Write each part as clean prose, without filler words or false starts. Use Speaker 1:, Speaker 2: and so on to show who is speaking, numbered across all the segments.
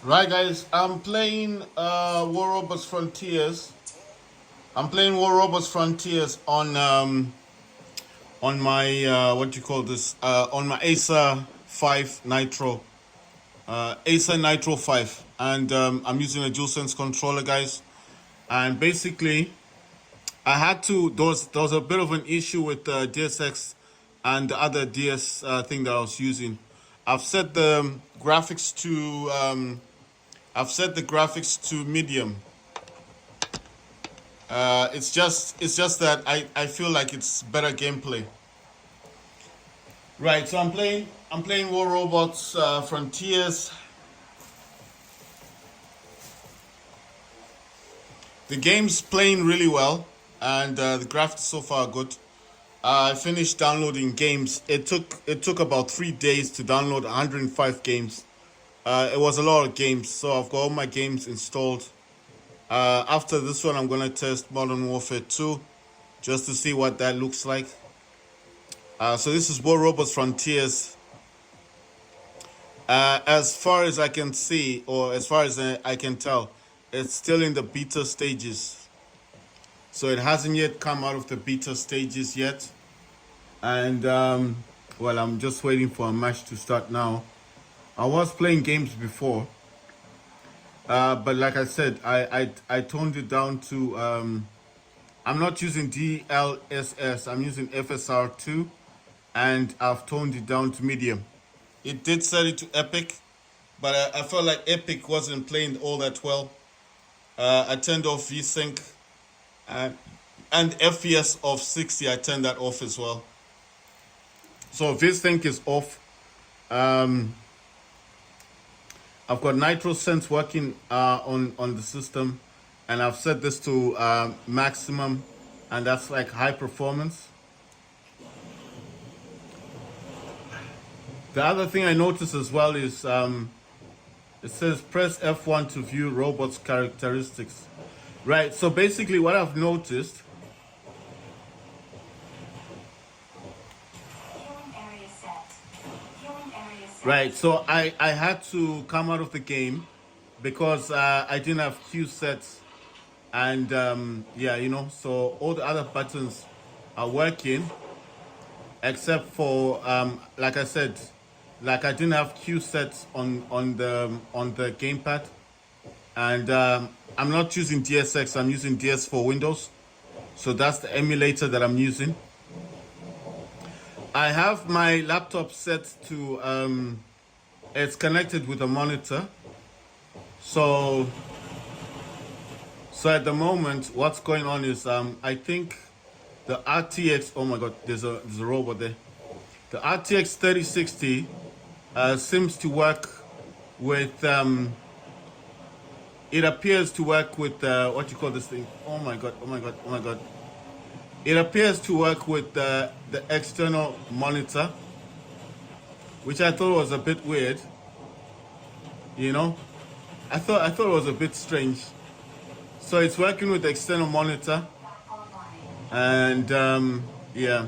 Speaker 1: Right, guys. I'm playing War Robots Frontiers. I'm playing War Robots Frontiers on my what do you call this? On my Acer 5 Nitro, Acer Nitro 5, and I'm using a DualSense controller, guys. And basically, I had to. There was a bit of an issue with DSX and the other DS thing that I was using. I've set the graphics to medium. It's just that I feel like it's better gameplay. Right, so I'm playing War Robots Frontiers. The game's playing really well, and the graphics so far are good. I finished downloading games. It took about 3 days to download 105 games. It was a lot of games, so I've got all my games installed. After this one, I'm gonna test Modern Warfare 2 just to see what that looks like. So this is War Robots Frontiers. As far as I can see, or as far as I can tell, it's still in the beta stages. So it hasn't yet come out of the beta stages yet. And well, I'm just waiting for a match to start now. I was playing games before, but like I said, I toned it down to I'm not using DLSS. I'm using FSR2, and I've toned it down to medium. It did set it to epic, but I felt like epic wasn't playing all that well. I turned off VSync, and FPS of 60. I turned that off as well. So VSync is off. I've got Nitro Sense working on the system, and I've set this to maximum, and that's like high performance. The other thing I noticed as well is it says press F1 to view robot's characteristics. Right, so basically what I've noticed. Right, so I had to come out of the game because I didn't have Q sets, and yeah, so all the other buttons are working except for like I said, like I didn't have Q sets on the gamepad, and I'm not using DSX. I'm using DS for Windows, so that's the emulator that I'm using. I have my laptop set to it's connected with a monitor. So at the moment, what's going on is I think the RTX. Oh my God, there's a robot there. The RTX 3060 seems to work with. It appears to work with what you call this thing. Oh my God! Oh my God! Oh my God! It appears to work with the external monitor, which I thought was a bit weird. I thought it was a bit strange. So it's working with the external monitor, and yeah.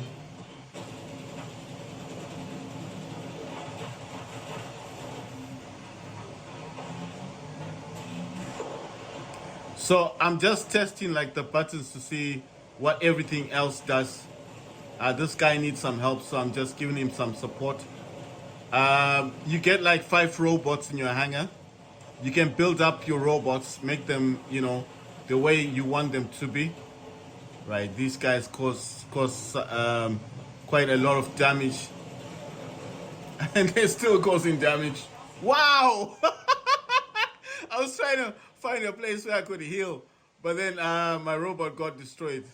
Speaker 1: So I'm just testing like the buttons to see what everything else does. This guy needs some help, so I'm just giving him some support. You get like 5 robots in your hangar. You can build up your robots, make them, the way you want them to be. Right, these guys cause quite a lot of damage, and they're still causing damage. Wow! I was trying to find a place where I could heal, but then my robot got destroyed.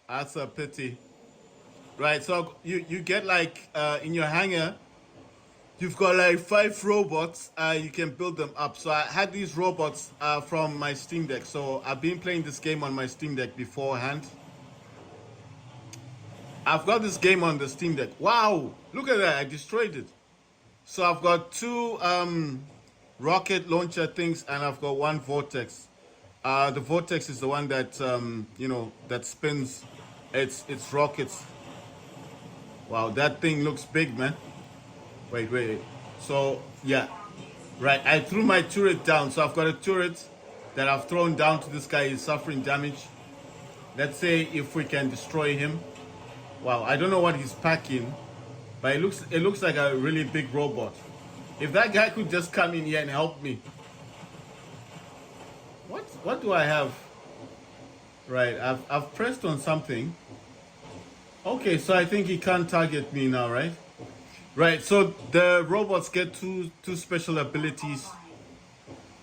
Speaker 1: That's a pity. Right, so you get like in your hangar, you've got like 5 robots. You can build them up. So I had these robots from my Steam Deck. So I've been playing this game on my Steam Deck beforehand. I've got this game on the Steam Deck. Wow, look at that! I destroyed it. So I've got 2 rocket launcher things, and I've got 1 vortex. The vortex is the one that that spins its rockets. Wow, that thing looks big, man. Wait. So yeah, Right, I threw my turret down, so I've got a turret that I've thrown down to this guy. He's suffering damage. Let's say if we can destroy him. Wow, I don't know what he's packing, but it looks like a really big robot. If that guy could just come in here and help me. What do I have? Right, I've pressed on something. Okay, so I think he can't target me now, right? Right, so the robots get two special abilities.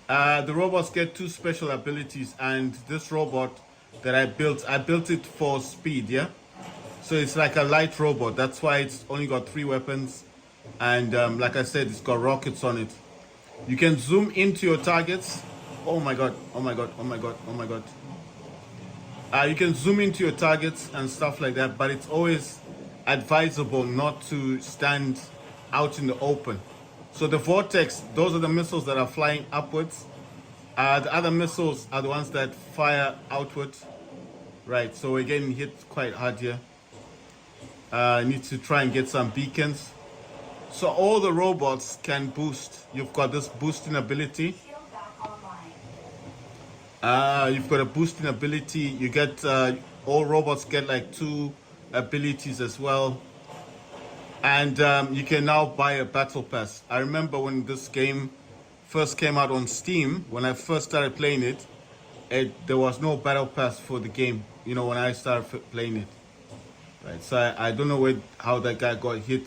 Speaker 1: The robots get two special abilities, and this robot that I built it for speed, yeah? So it's like a light robot. That's why it's only got 3 weapons. And like I said, it's got rockets on it. You can zoom into your targets. Oh my god, oh my god, oh my god, oh my god. You can zoom into your targets and stuff like that, but it's always advisable not to stand out in the open. So the vortex, those are the missiles that are flying upwards. The other missiles are the ones that fire outwards. Right, so we're getting hit quite hard here. I need to try and get some beacons. So all the robots can boost. You've got this boosting ability. You've got a boosting ability. You get all robots get like 2 abilities as well. And you can now buy a battle pass. I remember when this game first came out on Steam, when I first started playing it, there was no battle pass for the game, you know, when I started playing it. Right, so I don't know how that guy got hit.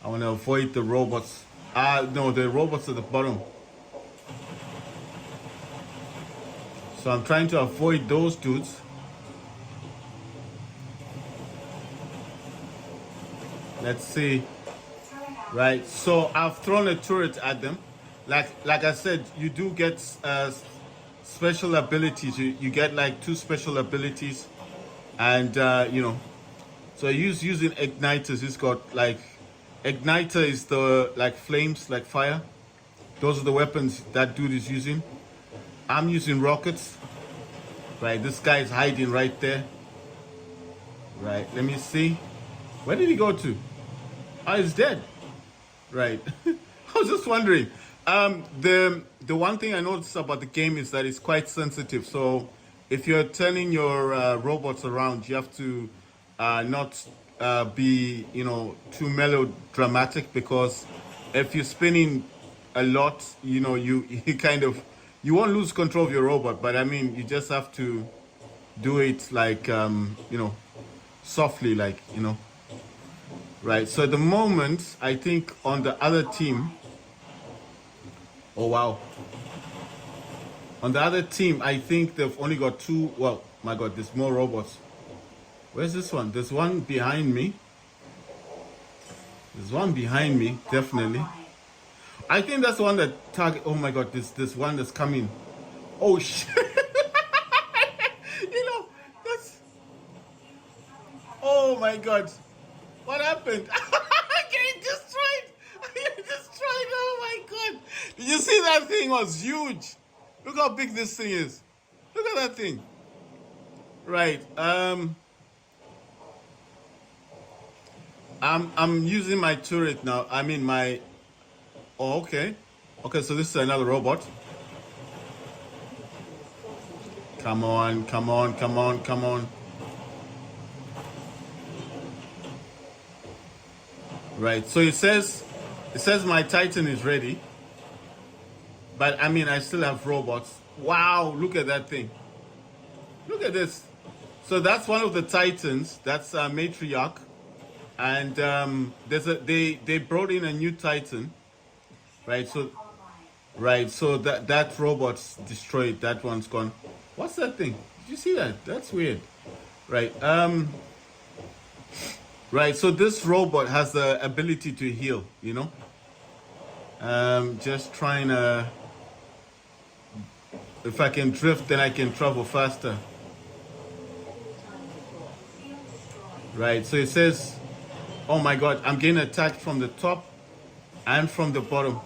Speaker 1: I want to avoid the robots. No, the robots at the bottom. So I'm trying to avoid those dudes. Let's see. Right, so I've thrown a turret at them. Like I said, you do get special abilities. You get like 2 special abilities, and you know. So I using igniters. It's got like igniter is the like flames, like fire. Those are the weapons that dude is using. I'm using rockets. Right, this guy is hiding right there. Right, let me see. Where did he go to? Oh, he's dead. Right. I was just wondering. The one thing I noticed about the game is that it's quite sensitive. So if you're turning your robots around, you have to not be, you know, too melodramatic, because if you're spinning a lot, you know, you kind of, you won't lose control of your robot, but I mean, you just have to do it like, you know, softly, like, you know. Right, so at the moment, I think on the other team, oh wow. On the other team, I think they've only got 2, well, my god, there's more robots. Where's this one? There's one behind me. There's one behind me, definitely. I think that's the one that target. Oh my god, this one that's coming. Oh shit! You know, that's. Oh my god, what happened? Getting destroyed. Getting destroyed. Oh my god! Did you see that thing was huge? Look how big this thing is. Look at that thing. Right. I'm using my turret now. I mean my. Oh, okay. Okay, so this is another robot. Come on, come on, come on, come on. Right, so it says my Titan is ready. But I mean, I still have robots. Wow, look at that thing. Look at this. So that's one of the Titans. That's Matriarch. And they brought in a new Titan. Right, so that robot's destroyed. That one's gone. What's that thing? Did you see that? That's weird. Right. Right. So this robot has the ability to heal. You know. Just trying to. If I can drift, then I can travel faster. Right. So it says, "Oh my God, I'm getting attacked from the top and from the bottom."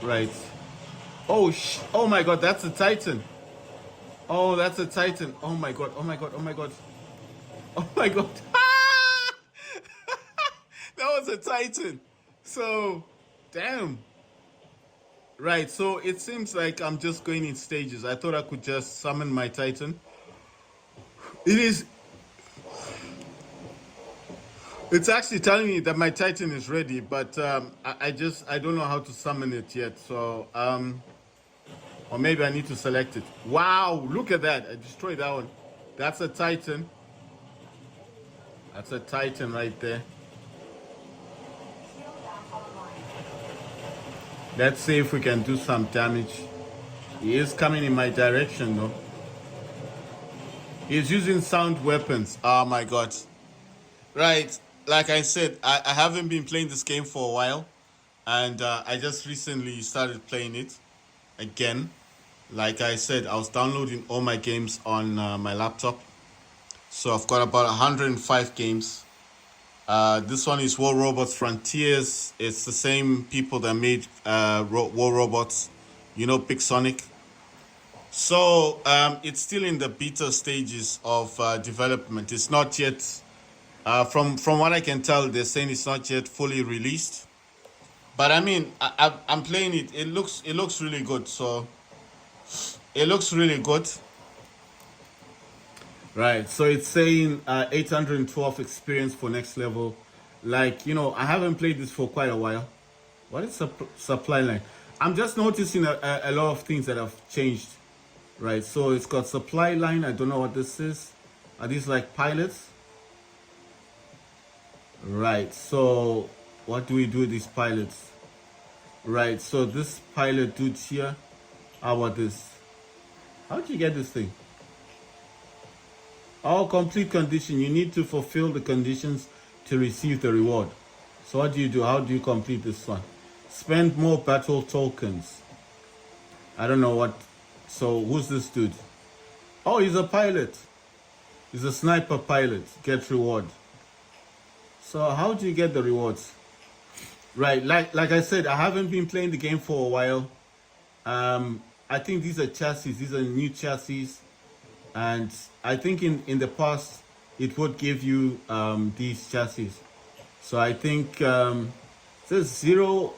Speaker 1: Right. Oh my god, that's a Titan. Oh, that's a Titan. Oh my god, oh my god, oh my god. Oh my god. That was a Titan. So, Damn. Right, so it seems like I'm just going in stages. I thought I could just summon my Titan. It is. It's actually telling me that my Titan is ready, but I don't know how to summon it yet. So or maybe I need to select it. Wow, look at that! I destroyed that one. That's a Titan. That's a Titan right there. Let's see if we can do some damage. He is coming in my direction though. He's using sound weapons. Oh my god. Right, like I said, I haven't been playing this game for a while. And I just recently started playing it again. Like I said, I was downloading all my games on my laptop. So I've got about 105 games. This one is War Robots Frontiers. It's the same people that made War Robots, you know, Big Sonic. So it's still in the beta stages of development. It's not yet, from what I can tell, they're saying it's not yet fully released. But I mean, I'm playing it. It looks really good. So it looks really good. Right, so it's saying 812 experience for next level. Like, you know, I haven't played this for quite a while. What is supply line? I'm just noticing a lot of things that have changed. Right, so it's got supply line. I don't know what this is. Are these like pilots? Right, so what do we do with these pilots? Right, so this pilot dude here. How about this? How did you get this thing? All complete condition. You need to fulfill the conditions to receive the reward. So what do you do? How do you complete this one? Spend more battle tokens. I don't know what. So who's this dude? Oh, he's a pilot. He's a sniper pilot. Get reward. So how do you get the rewards? Right, like I said, I haven't been playing the game for a while. I think these are chassis. These are new chassis. And I think in the past, it would give you these chassis. So I think it says 0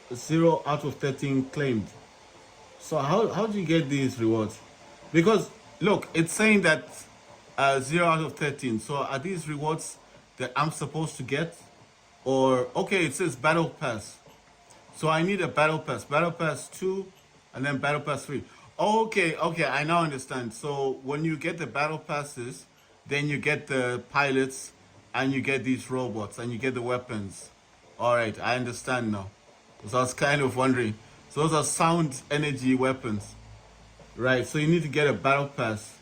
Speaker 1: out of 13 claimed. So how do you get these rewards? Because look, it's saying that 0 out of 13. So are these rewards that I'm supposed to get? Or, okay, it says Battle Pass. So I need a Battle Pass. Battle Pass 2 and then Battle Pass 3. Okay, I now understand. So when you get the battle passes, then you get the pilots and you get these robots and you get the weapons. All right, I understand now. Because I was kind of wondering. So those are sound energy weapons. Right, so you need to get a battle pass.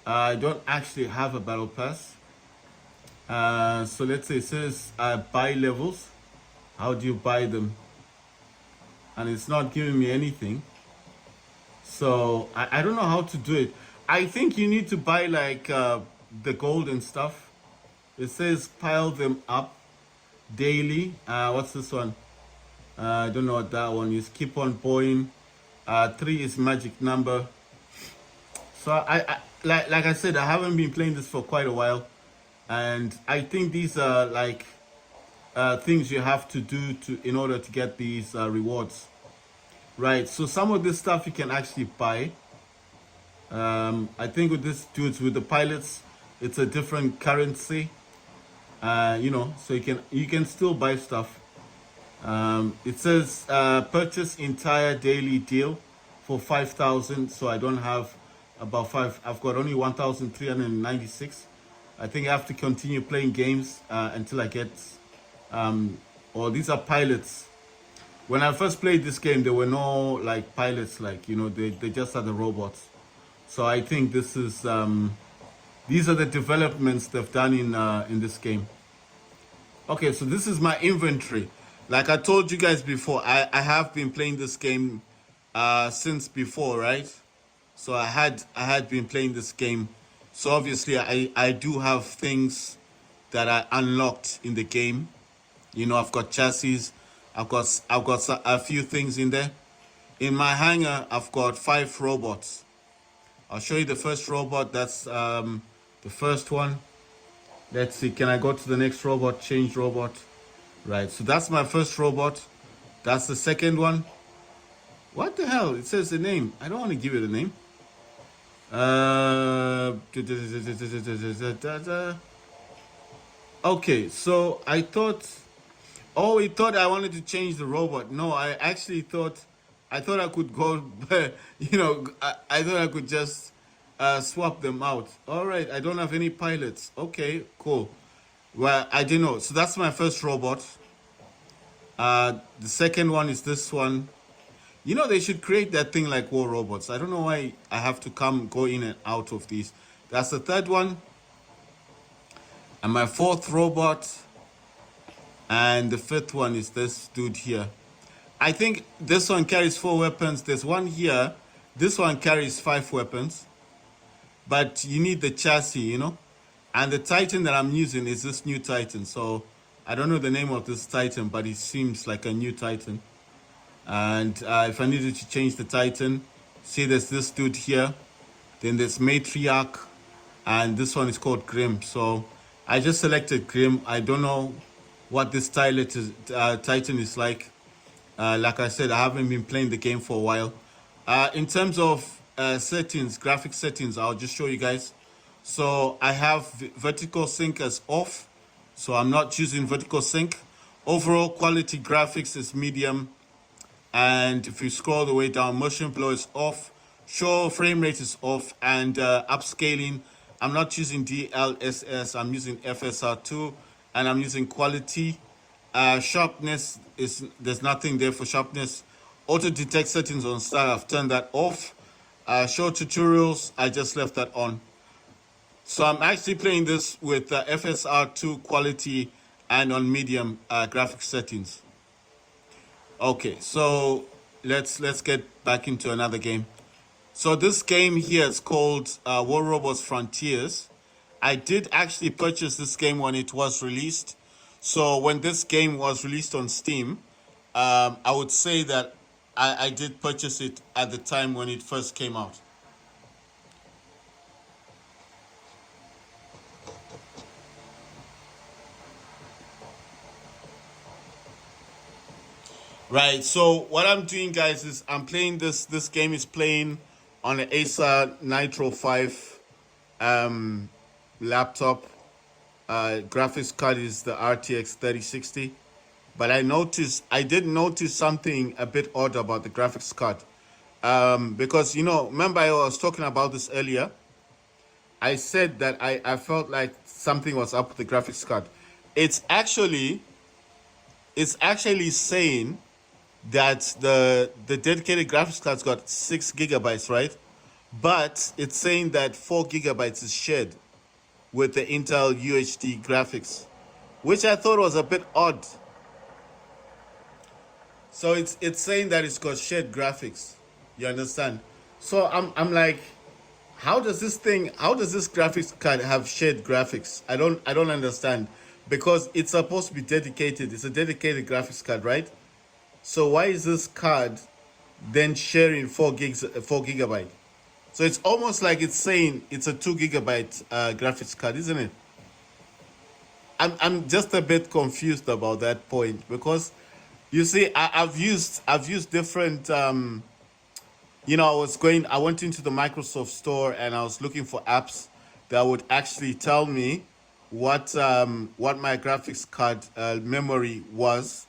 Speaker 1: I don't actually have a battle pass. So let's say it says buy levels. How do you buy them? And it's not giving me anything. So I don't know how to do it. I think you need to buy like the gold and stuff. It says pile them up daily. What's this one? I don't know what that one is. Keep on going. 3 is magic number. So I like I said, I haven't been playing this for quite a while, and I think these are like things you have to do in order to get these rewards. Right, so some of this stuff you can actually buy. I think with this dudes, with the pilots, it's a different currency. You know, so you can still buy stuff. It says purchase entire daily deal for 5,000. So I don't have about 5. I've got only 1,396. I think I have to continue playing games until I get. Or these are pilots. When I first played this game, there were no like pilots, like, you know, they just are the robots. So I think this is these are the developments they've done in this game. Okay, so this is my inventory. Like I told you guys before, I have been playing this game since before, right? So I had been playing this game. So obviously I do have things that I unlocked in the game. You know, I've got chassis. I've got a few things in there. In my hangar, I've got 5 robots. I'll show you the first robot. That's the first one. Let's see. Can I go to the next robot? Change robot. Right. So that's my first robot. That's the second one. What the hell? It says the name. I don't want to give it a name. Okay, so I thought, oh, it thought I wanted to change the robot. No, I actually thought, I thought I could go, I thought I could just swap them out. All right, I don't have any pilots. Okay, cool. Well, I didn't know. So that's my first robot. The second one is this one. They should create that thing like War Robots. I don't know why I have to go in and out of these. That's the third one. And my fourth robot. And the fifth one is this dude here. I think this one carries 4 weapons. There's one here. This one carries 5 weapons. But you need the chassis, And the Titan that I'm using is this new Titan. So I don't know the name of this Titan, but it seems like a new Titan. And if I needed to change the Titan, see there's this dude here. Then there's Matriarch. And this one is called Grim. So I just selected Grim. I don't know what this Titan is like. Like I said, I haven't been playing the game for a while. In terms of settings, graphic settings, I'll just show you guys. So I have vertical sync as off. So I'm not using vertical sync. Overall quality graphics is medium. And if you scroll the way down, motion blur is off. Show frame rate is off. And upscaling, I'm not using DLSS. I'm using FSR2. And I'm using quality. Sharpness, there's nothing there for sharpness. Auto detect settings on start, I've turned that off. Show tutorials, I just left that on. So I'm actually playing this with FSR2 quality and on medium graphic settings. Okay, so let's get back into another game. So this game here is called War Robots Frontiers. I did actually purchase this game when it was released. So when this game was released on Steam, I would say that I did purchase it at the time when it first came out. Right, so what I'm doing, guys, is I'm playing this game is playing on an Acer Nitro 5 laptop. Graphics card is the RTX 3060. But I did notice something a bit odd about the graphics card. Because, remember I was talking about this earlier? I said that I felt like something was up with the graphics card. It's actually saying that the dedicated graphics card's got 6 gigabytes, right? But it's saying that 4 gigabytes is shared with the Intel UHD graphics, which I thought was a bit odd. So it's saying that it's got shared graphics. You understand? So I'm like, how does this graphics card have shared graphics? I don't understand, because it's supposed to be dedicated. It's a dedicated graphics card, right? So why is this card then sharing 4 gigabyte? So it's almost like it's saying it's a 2 gigabyte graphics card, isn't it? I'm just a bit confused about that point, because you see, I've used different. I went into the Microsoft Store and I was looking for apps that would actually tell me what my graphics card memory was.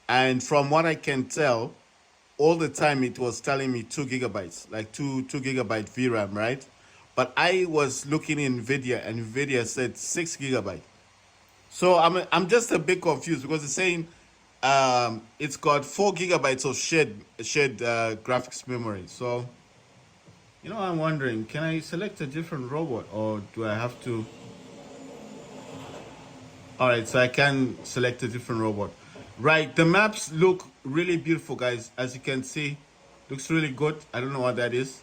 Speaker 1: And from what I can tell, all the time it was telling me 2 gigabytes, like 2 gigabyte VRAM, right? But I was looking in NVIDIA, and NVIDIA said 6 gigabyte. So I'm just a bit confused, because it's saying it's got 4 gigabytes of shared graphics memory. So, I'm wondering, can I select a different robot, or do I have to? All right, so I can select a different robot. Right, the maps look really beautiful, guys. As you can see, looks really good. I don't know what that is.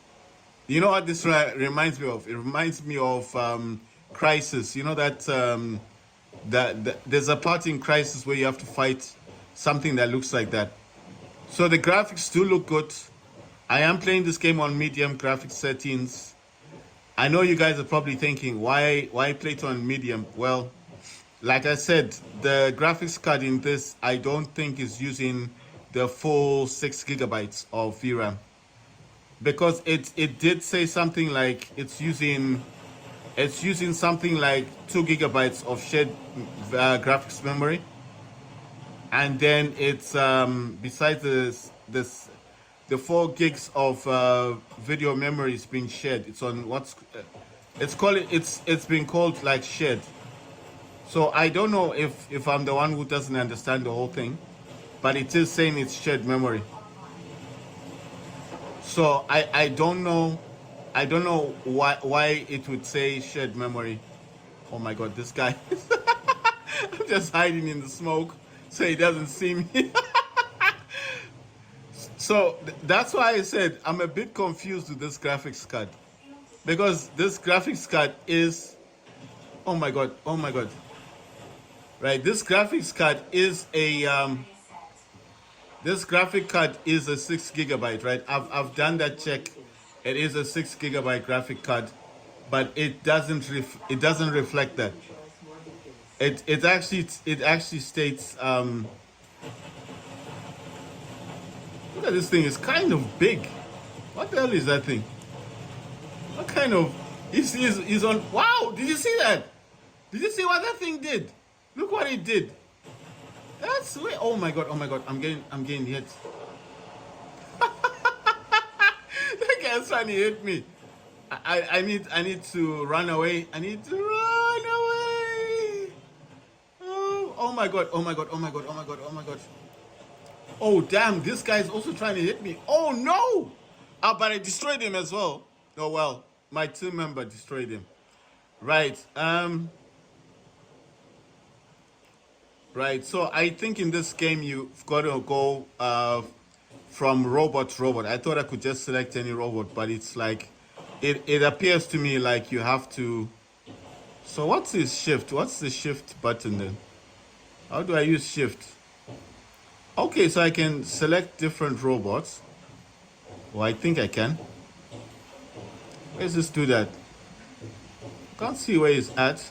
Speaker 1: You know what this reminds me of? It reminds me of Crisis. You know that there's a part in Crisis where you have to fight something that looks like that. So the graphics do look good. I am playing this game on medium graphics settings. I know you guys are probably thinking, why play it on medium? Well, like I said, the graphics card in this, I don't think is using the full 6 GB of VRAM, because it did say something like it's using something like 2 GB of shared graphics memory, and then it's besides this the 4 gigs of video memory is being shared. It's on what's it's been called like shared. So I don't know if I'm the one who doesn't understand the whole thing, but it is saying it's shared memory. So I don't know, why it would say shared memory. Oh my god, this guy. I'm just hiding in the smoke so he doesn't see me. So that's why I said I'm a bit confused with this graphics card, because this graphics card is, oh my god, right? This graphics card is this graphic card is a 6 GB, right? I've done that check. It is a 6 GB graphic card, but it doesn't reflect that. It actually states look at this thing. It's kind of big. What the hell is that thing? What kind of he's on? Wow! Did you see that? Did you see what that thing did? Look what it did. That's way. Oh my god! I'm getting hit. That guy's trying to hit me. I need to run away. I need to run away. Oh my god! Oh damn! This guy's also trying to hit me. Oh no! But I destroyed him as well. Oh well, my team member destroyed him. Right. Right. So I think in this game you've got to go from robot to robot. I thought I could just select any robot, but it's like it appears to me like you have to. So what's this shift? What's the shift button then? How do I use shift? Okay, so I can select different robots. Well, I think I can. Where's this do that? Can't see where it's at.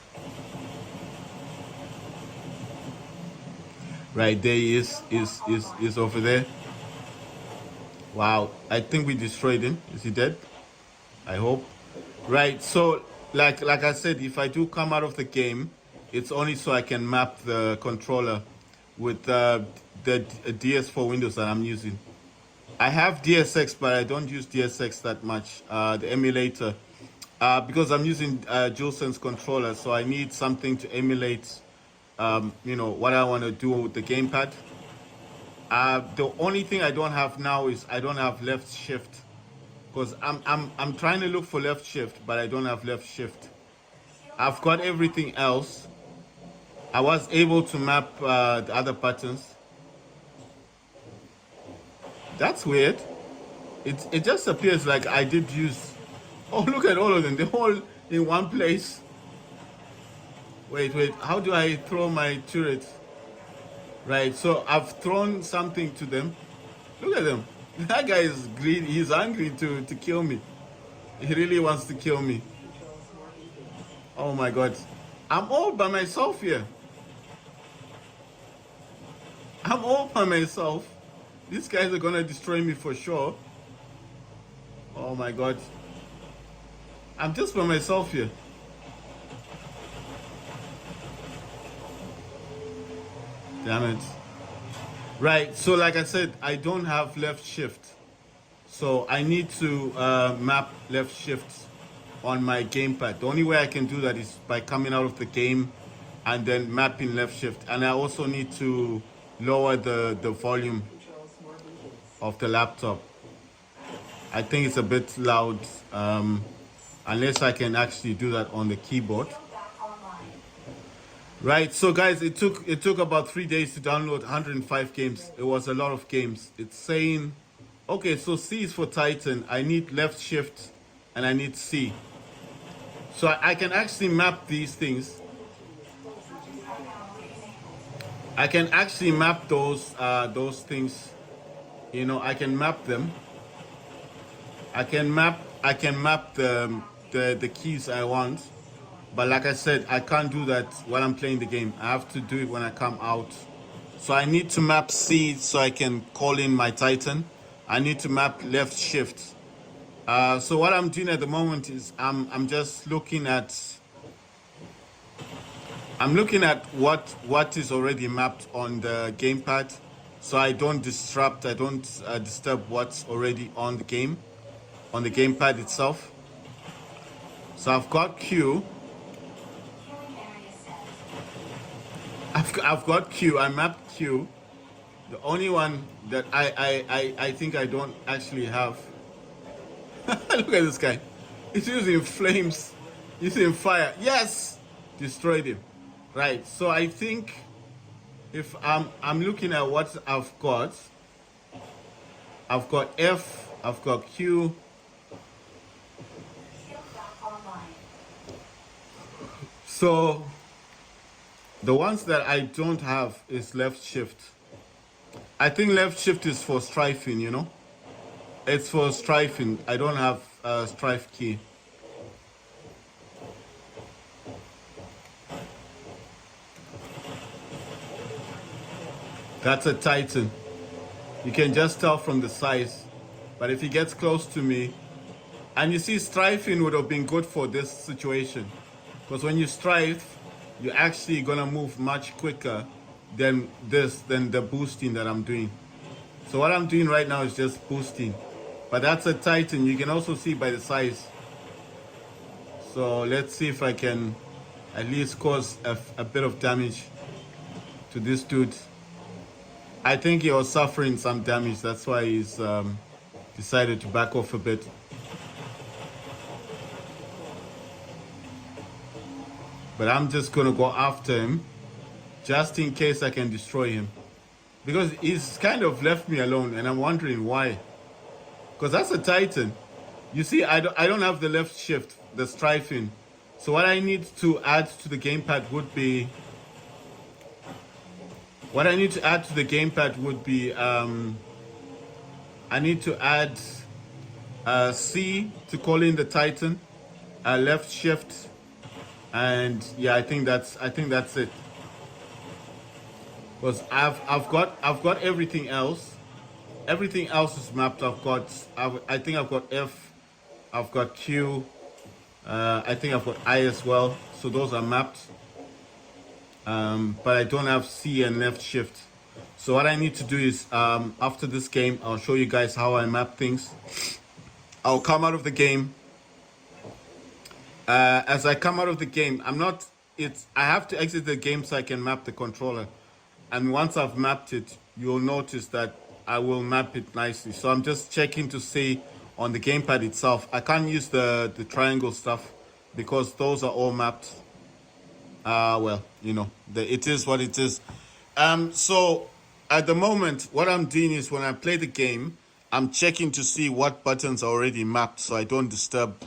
Speaker 1: Right there he is over there. Wow, I think we destroyed him. Is he dead? I hope. Right, so like I said, if I do come out of the game, it's only so I can map the controller with the DS4 Windows that I'm using. I have DSX, but I don't use DSX that much. The emulator, because I'm using DualSense controller, so I need something to emulate, what I want to do with the gamepad. The only thing I don't have now is I don't have left shift, because I'm trying to look for left shift, but I don't have left shift. I've got everything else. I was able to map the other buttons. That's weird. It just appears like I did use. Oh, look at all of them. They're all in one place. Wait. How do I throw my turret? Right. So I've thrown something to them. Look at them. That guy is greedy. He's angry to kill me. He really wants to kill me. Oh my god. I'm all by myself here. I'm all by myself. These guys are gonna destroy me for sure. Oh my god. I'm just by myself here. Damn it. Right, so like I said, I don't have left shift. So I need to map left shift on my gamepad. The only way I can do that is by coming out of the game and then mapping left shift. And I also need to lower the volume of the laptop. I think it's a bit loud, unless I can actually do that on the keyboard. Right, so guys, it took about 3 days to download 105 games. It was a lot of games. It's saying, okay, so C is for Titan. I need left shift and I need C. So I can actually map these things. I can actually map those things. I can map them. I can map the keys I want. But like I said, I can't do that while I'm playing the game. I have to do it when I come out So I need to map C so I can call in my Titan. I need to map left shift. So what I'm doing at the moment is I'm just looking at what is already mapped on the gamepad, so I don't disrupt, I don't disturb what's already on the gamepad itself. So I've got Q. I've got Q. I mapped Q. The only one that I think I don't actually have. Look at this guy. He's using flames. He's using fire. Yes, destroyed him. Right. So I think if I'm looking at what I've got F, I've got Q. So the ones that I don't have is left shift. I think left shift is for strafing, you know? It's for strafing. I don't have a strife key. That's a Titan. You can just tell from the size. But if he gets close to me, and you see, strafing would have been good for this situation. Because when you strafe, you're actually gonna move much quicker than the boosting that I'm doing. So what I'm doing right now is just boosting. But that's a Titan. You can also see by the size. So let's see if I can at least cause a bit of damage to this dude. I think he was suffering some damage. That's why he's decided to back off a bit. But I'm just gonna go after him, just in case I can destroy him. Because he's kind of left me alone, and I'm wondering why. Because that's a Titan. You see, I don't have the left shift, the strafing. So what I need to add to the gamepad would be... I need to add C to call in the Titan, left shift, and yeah, I think that's it. Because I've got everything else. Everything else is mapped. I think I've got F, I've got Q, I think I've got I as well. So those are mapped. But I don't have C and left shift. So what I need to do is, after this game, I'll show you guys how I map things. I'll come out of the game. As I come out of the game, I have to exit the game so I can map the controller. And once I've mapped it, you'll notice that I will map it nicely. So I'm just checking to see on the gamepad itself. I can't use the triangle stuff because those are all mapped. Well, you know, it is what it is. So at the moment, what I'm doing is when I play the game, I'm checking to see what buttons are already mapped so I don't disturb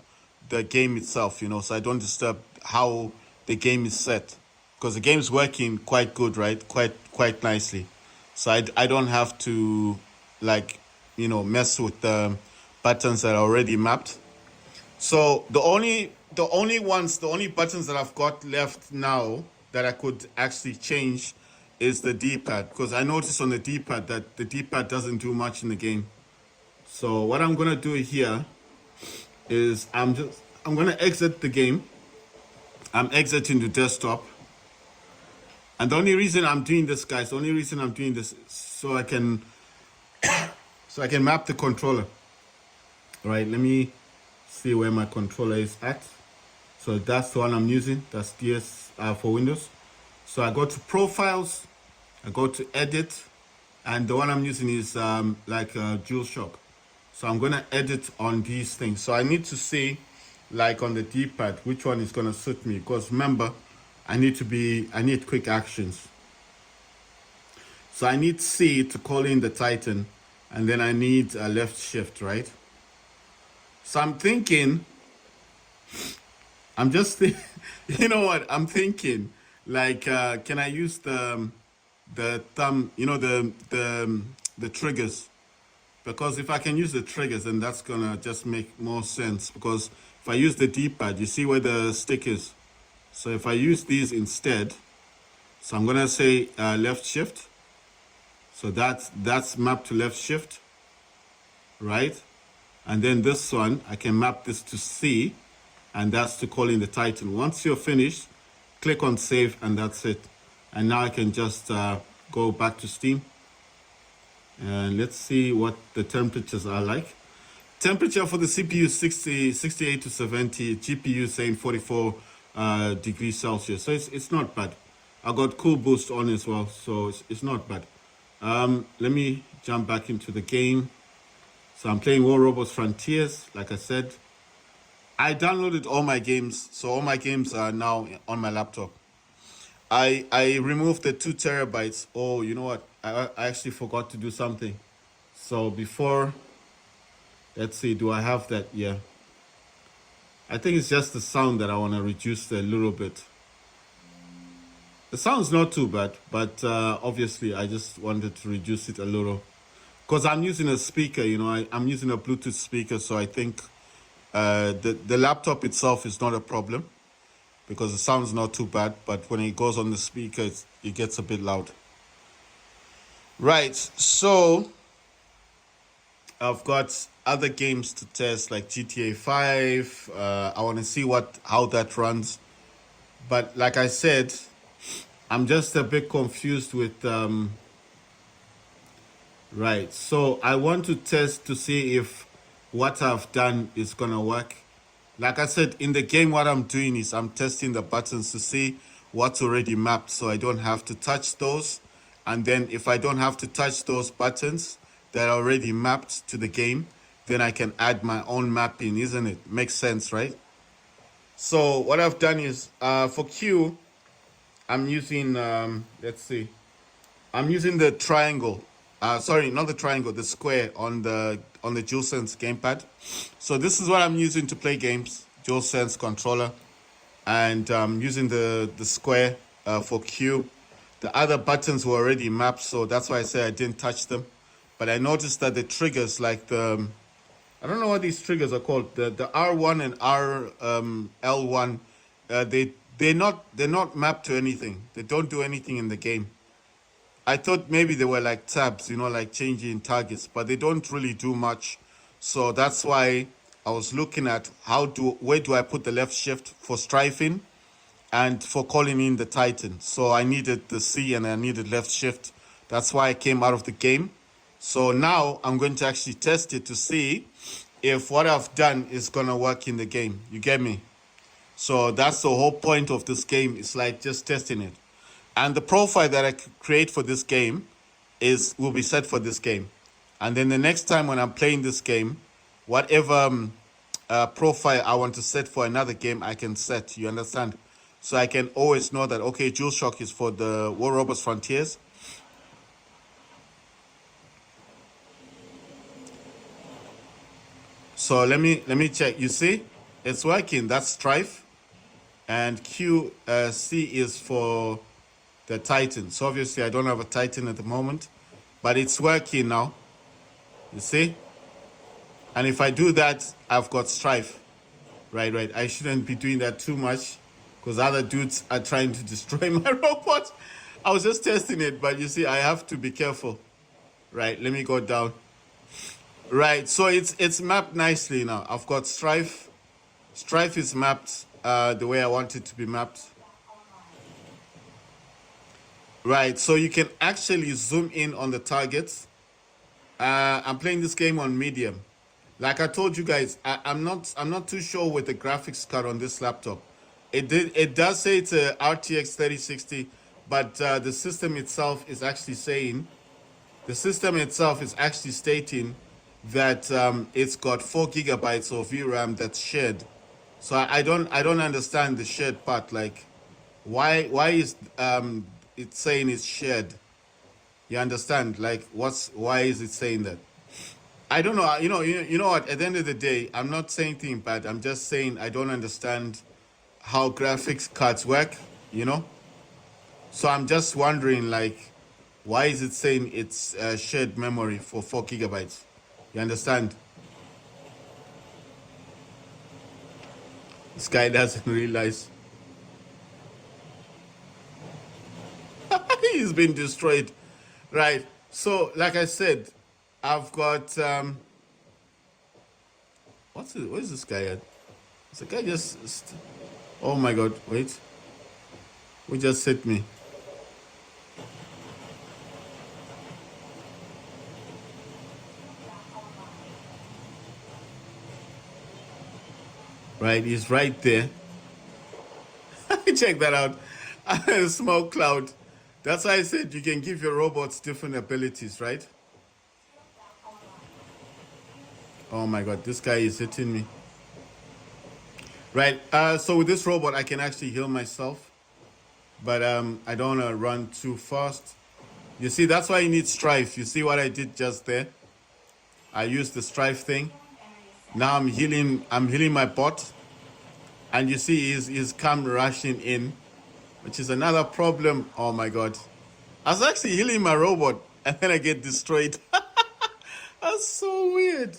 Speaker 1: the game itself, you know, so I don't disturb how the game is set. Because the game's working quite good, right? Quite nicely. So I don't have to, like, you know, mess with the buttons that are already mapped. So the only buttons that I've got left now that I could actually change is the D-pad, because I noticed on the D-pad that the D-pad doesn't do much in the game. So what I'm gonna do here is I'm gonna exit the game. I'm exiting the desktop. And the only reason I'm doing this, guys, is so I can map the controller. All right, let me see where my controller is at. So that's the one I'm using. That's DS for Windows. So I go to Profiles, I go to Edit, and the one I'm using is like DualShock. So I'm gonna edit on these things. So I need to see, like on the D-pad, which one is gonna suit me. Because remember, I need quick actions. So I need C to call in the Titan, and then I need a left shift, right? So I'm thinking, you know what? I'm thinking, like, can I use the thumb, you know, the triggers? Because if I can use the triggers, then that's gonna just make more sense. Because if I use the D-pad, you see where the stick is. So if I use these instead, so I'm gonna say left shift, So that's mapped to left shift, right? And then this one, I can map this to C, and that's to call in the Titan. Once you're finished, click on save, and that's it. And now I can just go back to Steam. And let's see what the temperatures are like. Temperature for the CPU 68 to 70, GPU saying 44 degrees Celsius. So it's not bad. I got cool boost on as well, so it's not bad. Let me jump back into the game. So I'm playing War Robots Frontiers, like I said. I downloaded all my games, so all my games are now on my laptop. I removed the 2 terabytes. Oh, you know what? I actually forgot to do something. So before, let's see, do I have that? Yeah. I think it's just the sound that I want to reduce a little bit. The sound's not too bad, but obviously I just wanted to reduce it a little. Because I'm using a speaker, you know, I'm using a Bluetooth speaker, so I think the laptop itself is not a problem because the sound's not too bad, but when it goes on the speaker, it gets a bit loud. Right, so I've got other games to test like GTA 5. I want to see how that runs. But like I said, I'm just a bit confused with... Right, so I want to test to see if what I've done is going to work. Like I said, in the game, what I'm doing is I'm testing the buttons to see what's already mapped so I don't have to touch those. And then if I don't have to touch those buttons that are already mapped to the game, then I can add my own mapping, isn't it? Makes sense, right? So what I've done is for Q, I'm using, let's see, I'm using the triangle. Sorry, not the triangle, the square on the DualSense gamepad. So this is what I'm using to play games, DualSense controller, and using the square for Q. The other buttons were already mapped, so that's why I say I didn't touch them. But I noticed that the triggers, like I don't know what these triggers are called, the R1 and L1, they're not mapped to anything. They don't do anything in the game. I thought maybe they were like tabs, you know, like changing targets, but they don't really do much. So that's why I was looking at where do I put the left shift for strafing and for calling in the Titan. So I needed the C and I needed left shift. That's why I came out of the game. So now I'm going to actually test it to see if what I've done is going to work in the game. You get me? So that's the whole point of this game. It's like just testing it. And the profile that I create for this game will be set for this game. And then the next time when I'm playing this game, whatever profile I want to set for another game, I can set. You understand? So I can always know that, okay, DualShock is for the War Robots Frontiers. So let me check. You see, it's working. That's Strife. And QC is for the Titan. So obviously I don't have a Titan at the moment, but it's working now. You see? And if I do that, I've got Strife. Right. I shouldn't be doing that too much because other dudes are trying to destroy my robot. I was just testing it, but you see, I have to be careful. Right, let me go down. Right, so it's mapped nicely now. I've got Strife. Strife is mapped the way I want it to be mapped. Right, so you can actually zoom in on the targets. I'm playing this game on medium. Like I told you guys, I'm not too sure with the graphics card on this laptop. It does say it's a RTX 3060, but the system itself is actually stating that it's got 4 gigabytes of VRAM that's shared. So I don't understand the shared part. Like, why is it saying it's shared? You understand? Like, why is it saying that? I don't know. You know what? At the end of the day, I'm not saying anything bad. I'm just saying I don't understand how graphics cards work. You know. So I'm just wondering, like, why is it saying it's shared memory for 4 gigabytes? You understand? This guy doesn't realize. He's been destroyed. Right. So, like I said, I've got where's this guy at? Is the guy oh my god, wait. Who just hit me? Right, he's right there. Check that out. Smoke cloud. That's why I said you can give your robots different abilities, right? Oh my god, this guy is hitting me. Right, so with this robot, I can actually heal myself. But I don't want to run too fast. You see, that's why you need strife. You see what I did just there? I used the strife thing. Now I'm healing my bot. And you see he's come rushing in, which is another problem. Oh my god. I was actually healing my robot and then I get destroyed. That's so weird.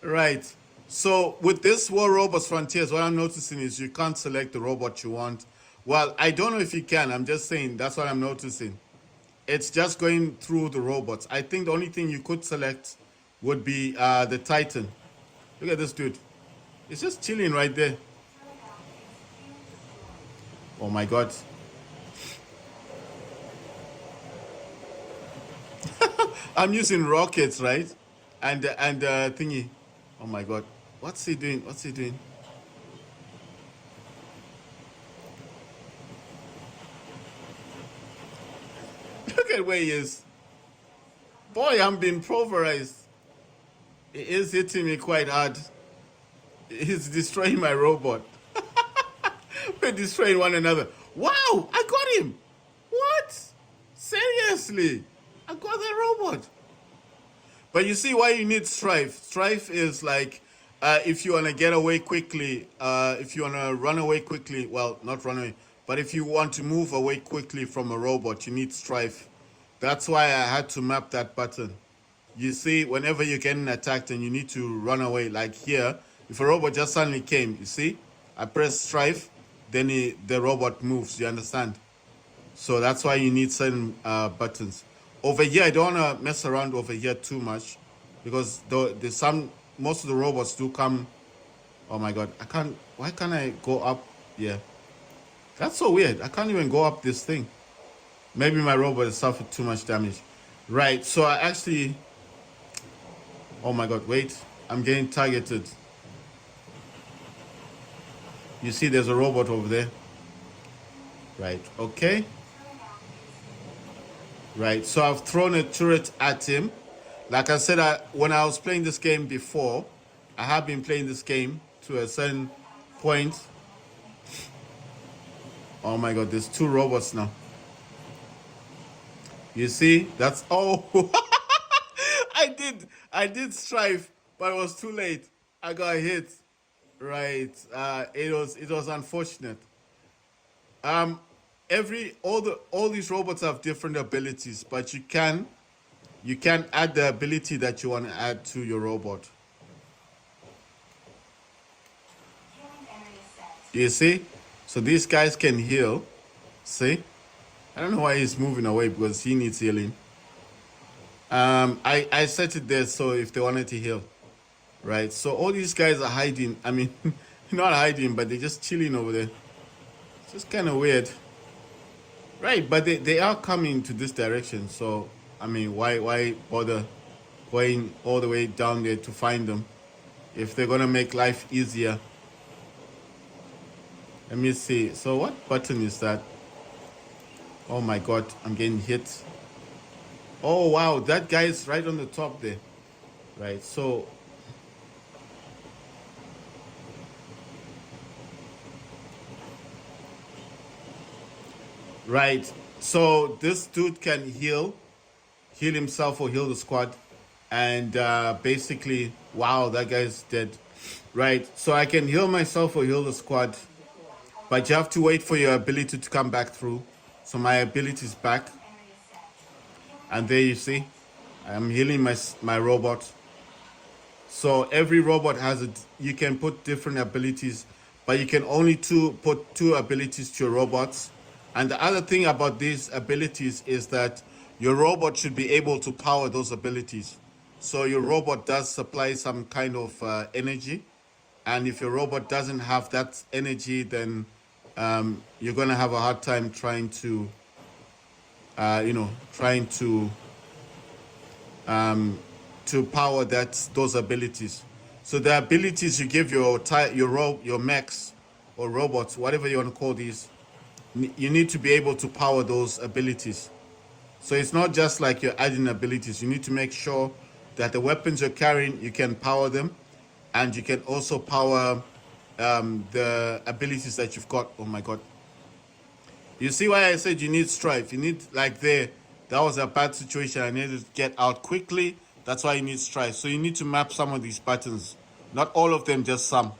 Speaker 1: Right. So with this War Robots Frontiers, what I'm noticing is you can't select the robot you want. Well, I don't know if you can. I'm just saying that's what I'm noticing. It's just going through the robots. I think the only thing you could select would be the Titan. Look at this dude. He's just chilling right there. Oh my god. I'm using rockets, right? And thingy. Oh my god. What's he doing? What's he doing? Look at where he is. Boy, I'm being pulverized. He is hitting me quite hard. He's destroying my robot. We're destroying one another. Wow, I got him. What? Seriously? I got that robot. But you see why you need strife. Strife is like if you want to get away quickly, if you want to run away quickly, well, not run away, but if you want to move away quickly from a robot, you need strife. That's why I had to map that button. You see, whenever you're getting attacked and you need to run away, like here, if a robot just suddenly came, you see, I press strife, then the robot moves, you understand? So that's why you need certain buttons. Over here, I don't want to mess around over here too much because most of the robots do come. Oh my god, why can't I go up? Yeah, that's so weird. I can't even go up this thing. Maybe my robot has suffered too much damage. Right, so I actually, oh my god, wait, I'm getting targeted. You see there's a robot over there. Right, okay. Right, so I've thrown a turret at him. Like I said, when I was playing this game before, I have been playing this game to a certain point. Oh my god, there's two robots now. You see, that's I did strife, but it was too late. I got hit. Right, it was unfortunate. Um, all these robots have different abilities, but you can add the ability that you want to add to your robot. You see? So these guys can heal. See? I don't know why he's moving away because he needs healing. I set it there so if they wanted to heal. Right? So all these guys are hiding. I mean, not hiding, but they're just chilling over there. It's just kind of weird. Right, but they are coming to this direction, so I mean, why bother going all the way down there to find them if they're gonna make life easier? Let me see. So what button is that? Oh my god, I'm getting hit. Oh wow, that guy is right on the top there. Right, so right, so this dude can heal himself or heal the squad, and basically, wow, that guy's dead. Right, so I can heal myself or heal the squad, but you have to wait for your ability to come back through. So my ability is back, and there you see, I'm healing my robot. So every robot has you can put different abilities, but you can only put two abilities to your robots. And the other thing about these abilities is that your robot should be able to power those abilities. So your robot does supply some kind of energy, and if your robot doesn't have that energy, then you're gonna have a hard time trying to, trying to power those abilities. So the abilities you give your mechs or robots, whatever you want to call these, you need to be able to power those abilities. So it's not just like you're adding abilities. You need to make sure that the weapons you're carrying, you can power them, and you can also power the abilities that you've got. Oh my God. You see why I said you need strife? You need, like, that was a bad situation. I needed to get out quickly. That's why you need strife. So you need to map some of these patterns. Not all of them, just some.